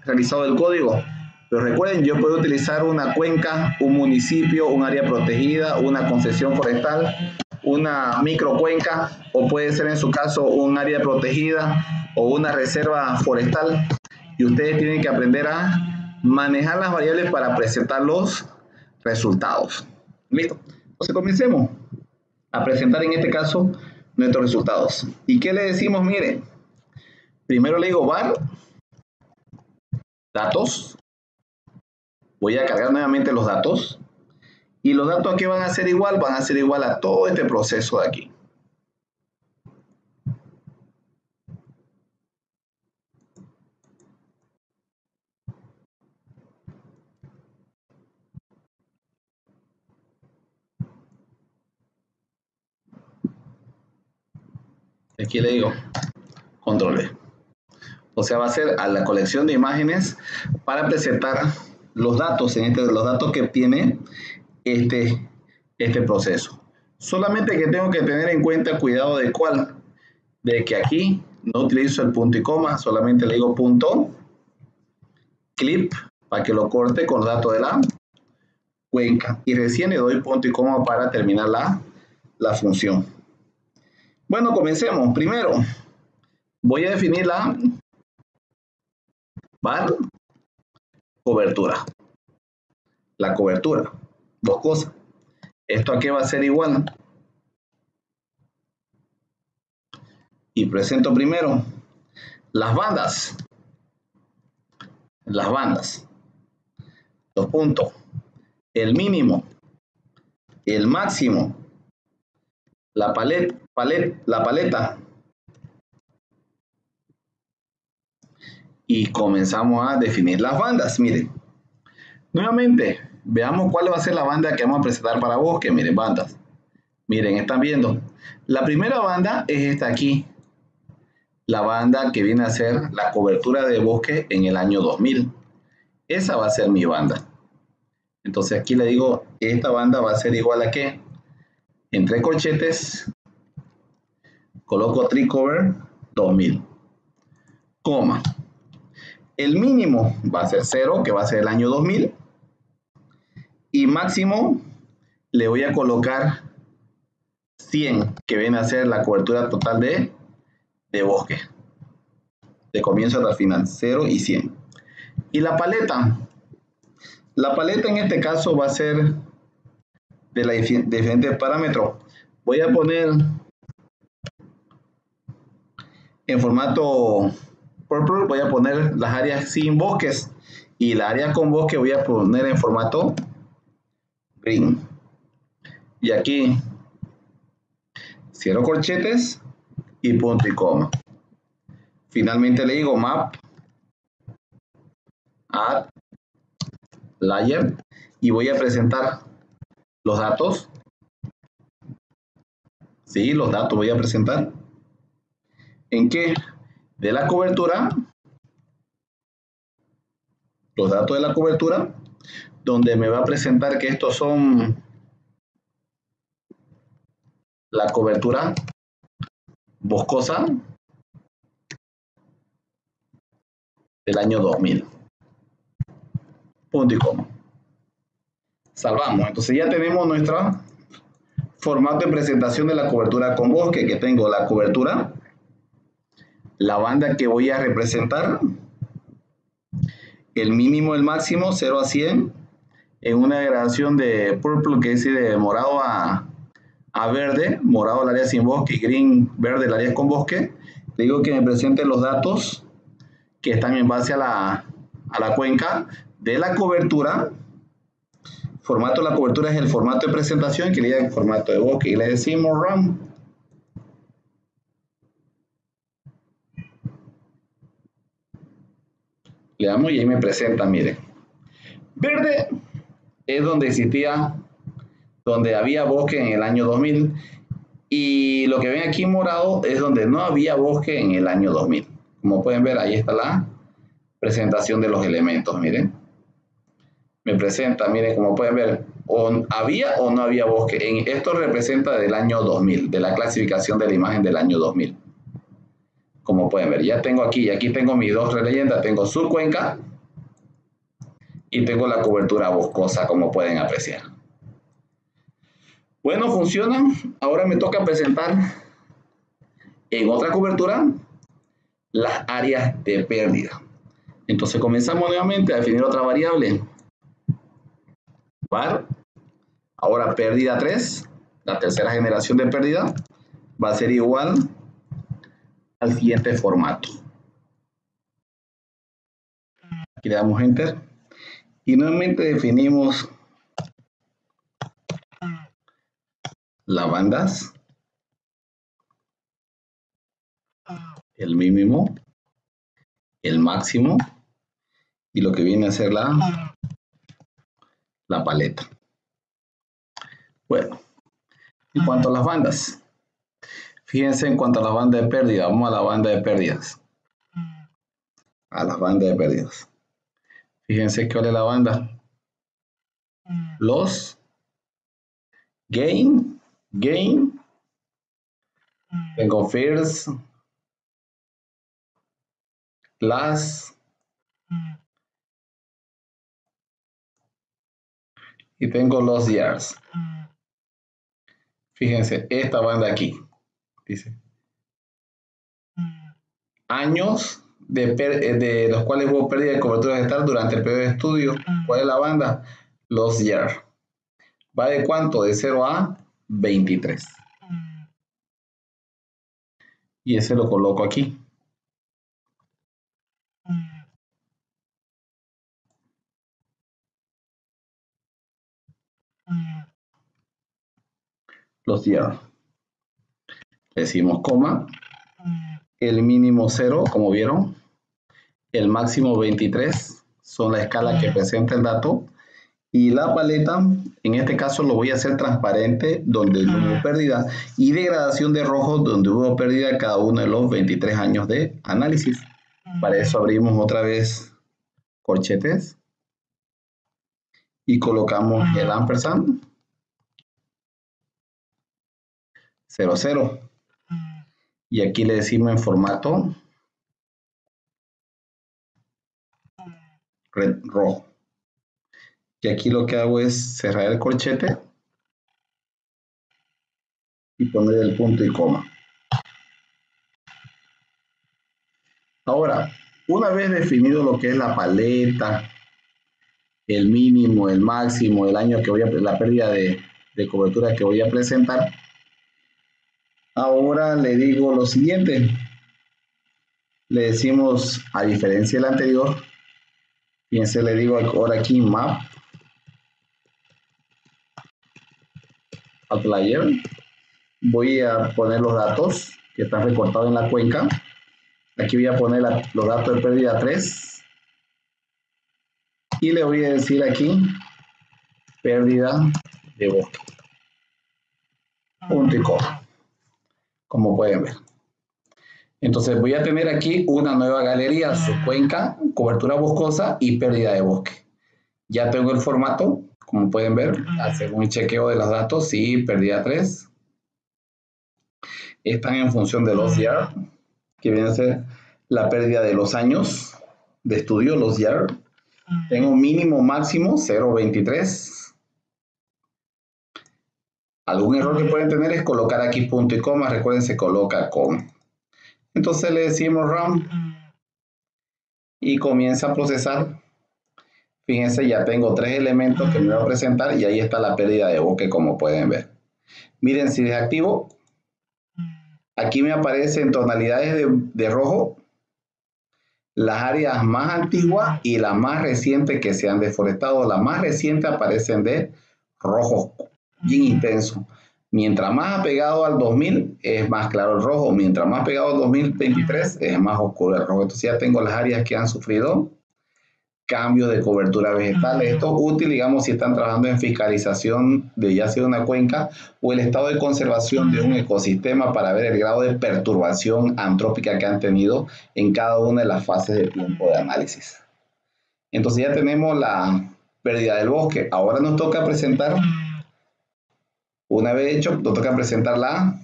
realizado el código, pero recuerden, yo puedo utilizar una cuenca, un municipio, un área protegida, una concesión forestal, una microcuenca, o puede ser en su caso un área protegida o una reserva forestal, y ustedes tienen que aprender a manejar las variables para presentar los resultados. ¿Listo? Entonces comencemos a presentar en este caso nuestros resultados. ¿Y qué le decimos? Mire, primero le digo var datos, voy a cargar nuevamente los datos, y los datos que van a ser igual a todo este proceso de aquí. Aquí le digo control V. O sea, va a ser a la colección de imágenes para presentar los datos, los datos que tiene este proceso. Solamente que tengo que tener en cuenta, cuidado de cuál, de que aquí no utilizo el punto y coma, solamente le digo punto, clip para que lo corte con los datos de la cuenca. Y recién le doy punto y coma para terminar la función. Bueno, comencemos. Primero, voy a definir la var cobertura. La cobertura. Dos cosas. ¿Esto a qué va a ser igual? Y presento primero las bandas. Las bandas. Dos puntos. El mínimo. El máximo. La paleta. Y comenzamos a definir las bandas. Miren. Nuevamente, veamos cuál va a ser la banda que vamos a presentar para bosque. Miren, bandas. Miren, están viendo. La primera banda es esta aquí. La banda que viene a ser la cobertura de bosque en el año 2000. Esa va a ser mi banda. Entonces aquí le digo, esta banda va a ser igual a ¿qué? Entre corchetes, coloco tree cover 2000, coma. El mínimo va a ser 0, que va a ser el año 2000. Y máximo le voy a colocar 100, que viene a ser la cobertura total de bosque. De comienzo hasta el final, 0 y 100. Y la paleta en este caso va a ser de diferentes parámetros. Voy a poner en formato purple, voy a poner las áreas sin bosques. Y la área con bosque voy a poner en formato green. Y aquí cierro corchetes y punto y coma. Finalmente le digo map, add, layer, y voy a presentar los datos. Sí, los datos voy a presentar. ¿En qué? De la cobertura. Los datos de la cobertura, donde me va a presentar que estos son la cobertura boscosa del año 2000. Punto y coma. Salvamos. Entonces ya tenemos nuestro formato de presentación de la cobertura con bosque, que tengo la cobertura, la banda que voy a representar, el mínimo, el máximo, 0 a 100, en una gradación de purple, que es de morado a verde, morado el área sin bosque y green, verde el área con bosque. Le digo que me presente los datos que están en base a la cuenca de la cobertura. Formato de la cobertura es el formato de presentación, que le diga el formato de bosque, y le decimos run. Le damos y ahí me presenta, miren. Verde es donde existía, donde había bosque en el año 2000, y lo que ven aquí morado es donde no había bosque en el año 2000. Como pueden ver, ahí está la presentación de los elementos, miren. Me presenta, miren, como pueden ver, o había o no había bosque. Esto representa del año 2000, de la clasificación de la imagen del año 2000. Como pueden ver, ya tengo aquí tengo mis dos leyendas, tengo su cuenca y tengo la cobertura boscosa, como pueden apreciar. Bueno, funciona. Ahora me toca presentar en otra cobertura las áreas de pérdida. Entonces comenzamos nuevamente a definir otra variable. Var, ahora pérdida 3, la tercera generación de pérdida, va a ser igual al siguiente formato. Aquí le damos enter y nuevamente definimos las bandas, el mínimo, el máximo y lo que viene a ser la paleta. Bueno, en cuanto a las bandas, fíjense en cuanto a la banda de pérdida, vamos a la banda de pérdidas. A las bandas de pérdidas. Fíjense cuál es la banda. Los gain. Tengo first, last, y tengo los years. Fíjense, esta banda aquí, dice, años de los cuales hubo pérdida de cobertura vegetal durante el periodo de estudio. ¿Cuál es la banda? Los years. ¿Va de cuánto? De 0 a 23. Y ese lo coloco aquí. Los years. Decimos coma. El mínimo 0, como vieron. El máximo 23. Son la escala que presenta el dato. Y la paleta, en este caso lo voy a hacer transparente donde no hubo pérdida y degradación de rojo donde hubo pérdida cada uno de los 23 años de análisis. Para eso abrimos otra vez corchetes y colocamos el ampersand 00. Y aquí le decimos en formato rojo. Y aquí lo que hago es cerrar el corchete y poner el punto y coma. Ahora, una vez definido lo que es la paleta, el mínimo, el máximo, el año que voy a, la pérdida de cobertura que voy a presentar, ahora le digo lo siguiente. Le decimos, a diferencia del anterior, fíjense, le digo ahora aquí map outlier. Voy a poner los datos que están recortados en la cuenca. Aquí voy a poner los datos de pérdida 3. Y le voy a decir aquí pérdida de bosque. Punto y coma. Como pueden ver. Entonces voy a tener aquí una nueva galería, su cuenca, cobertura boscosa y pérdida de bosque. Ya tengo el formato, como pueden ver, hacer un chequeo de los datos, sí, pérdida 3. Están en función de los years, que viene a ser la pérdida de los años de estudio, los years. Tengo mínimo, máximo, 0.23. Algún error que pueden tener es colocar aquí punto y coma, recuerden, se coloca con. Entonces le decimos run y comienza a procesar. Fíjense, ya tengo 3 elementos que me voy a presentar y ahí está la pérdida de bosque, como pueden ver. Miren, si desactivo, aquí me aparecen tonalidades de rojo las áreas más antiguas y las más recientes que se han deforestado. Las más recientes aparecen de rojo bien intenso. Mientras más apegado al 2000 es más claro el rojo. Mientras más pegado al 2023 es más oscuro el rojo. Entonces ya tengo las áreas que han sufrido cambios de cobertura vegetal. Esto es útil, digamos, si están trabajando en fiscalización de ya sea una cuenca o el estado de conservación de un ecosistema para ver el grado de perturbación antrópica que han tenido en cada una de las fases de tiempo de análisis. Entonces ya tenemos la pérdida del bosque. Ahora nos toca presentar, una vez hecho, nos toca presentar la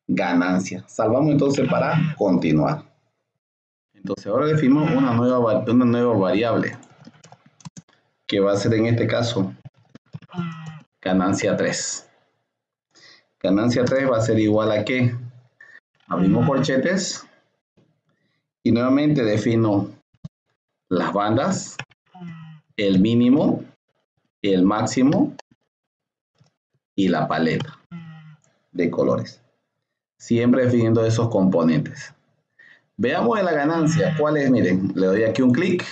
ganancia. Salvamos entonces para continuar. Entonces ahora definimos una nueva variable que va a ser en este caso ganancia 3. Ganancia 3 va a ser igual a que abrimos corchetes y nuevamente defino las bandas, el mínimo, el máximo y la paleta de colores. Siempre definiendo esos componentes. Veamos en la ganancia cuál es. Miren, le doy aquí un clic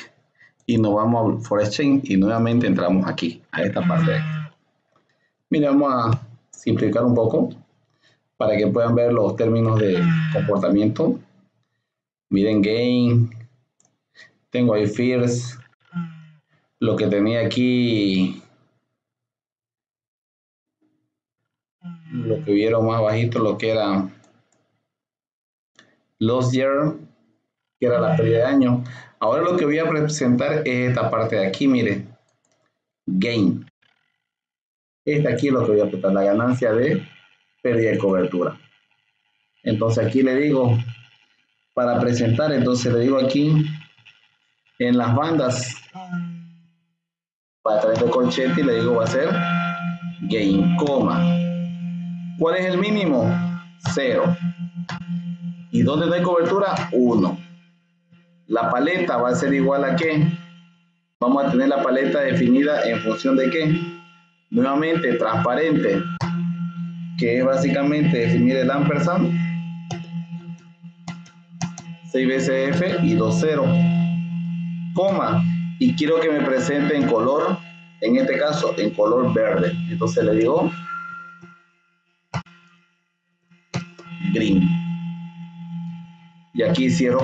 y nos vamos a Forest Chain y nuevamente entramos aquí, a esta parte de aquí. Miren, vamos a simplificar un poco para que puedan ver los términos de comportamiento. Miren, gain, tengo ahí first, lo que tenía aquí, lo que vieron más bajito, lo que era lost year, que era la pérdida de año. Ahora lo que voy a presentar es esta parte de aquí, mire, gain. Esta aquí es lo que voy a presentar, la ganancia de pérdida de cobertura. Entonces aquí le digo, para presentar, entonces le digo aquí, en las bandas, para traer el corchete y le digo va a ser gain, coma. ¿Cuál es el mínimo? 0. ¿Y dónde no hay cobertura? 1. La paleta va a ser igual a ¿qué? Vamos a tener la paleta definida en función de ¿qué? Nuevamente transparente, que es básicamente definir el ampersand, 6 veces F y 2 0, coma, y quiero que me presente en color, en este caso en color verde. Entonces le digo green. Y aquí cierro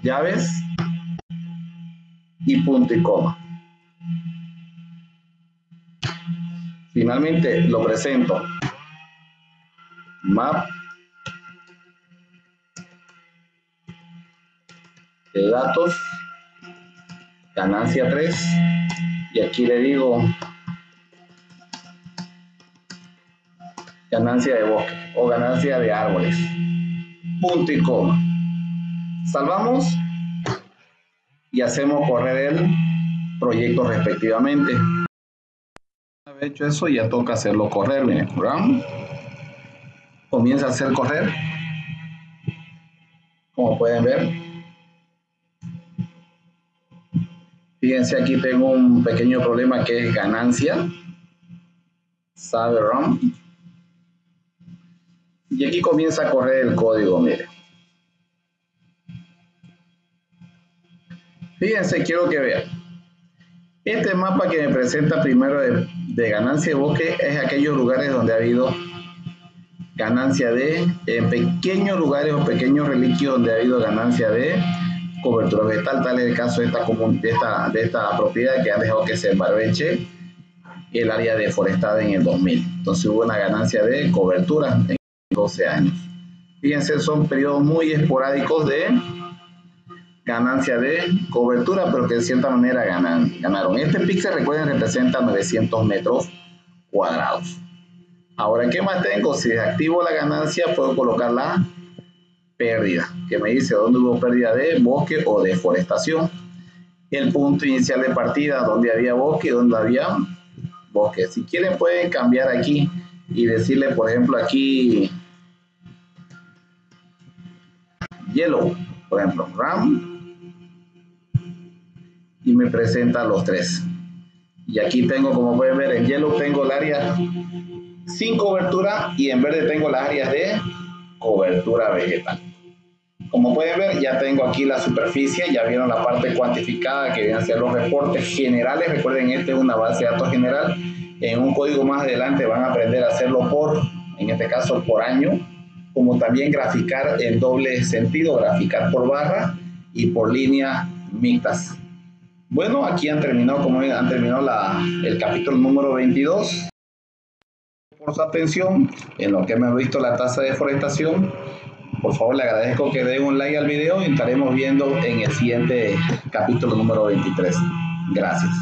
llaves y punto y coma. Finalmente lo presento. Map de datos, ganancia 3, y aquí le digo ganancia de bosque o ganancia de árboles, punto y coma. Salvamos y hacemos correr el proyecto respectivamente. Una vez hecho eso, ya toca hacerlo correr. Miren, run, comienza a hacer correr, como pueden ver. Fíjense, aquí tengo un pequeño problema que es ganancia, sabe run, y aquí comienza a correr el código. Miren, fíjense, quiero que vean este mapa que me presenta primero de ganancia de bosque. Es aquellos lugares donde ha habido ganancia en pequeños lugares o pequeños reliquios donde ha habido ganancia de cobertura vegetal. Tal es el caso de esta propiedad que ha dejado que se barbeche el área deforestada en el 2000. Entonces hubo una ganancia de cobertura en 12 años. Fíjense, son periodos muy esporádicos de ganancia de cobertura, pero que de cierta manera ganaron. Este píxel, recuerden, representa 900 metros cuadrados. Ahora, ¿qué más tengo? Si desactivo la ganancia, puedo colocar la pérdida, que me dice dónde hubo pérdida de bosque o deforestación. El punto inicial de partida, donde había bosque y donde había bosque. Si quieren, pueden cambiar aquí y decirle, por ejemplo, aquí yellow, por ejemplo, RAM, y me presenta los tres. Y aquí tengo, como pueden ver, en yellow tengo el área sin cobertura y en verde tengo las áreas de cobertura vegetal. Como pueden ver, ya tengo aquí la superficie, ya vieron la parte cuantificada que vienen a ser los reportes generales. Recuerden, esta es una base de datos general. En un código más adelante van a aprender a hacerlo en este caso por año, como también graficar en doble sentido, graficar por barra y por líneas mixtas. Bueno, aquí han terminado el capítulo número 22. Por su atención en lo que hemos visto la tasa de deforestación. Por favor, le agradezco que den un like al video y estaremos viendo en el siguiente capítulo número 23. Gracias.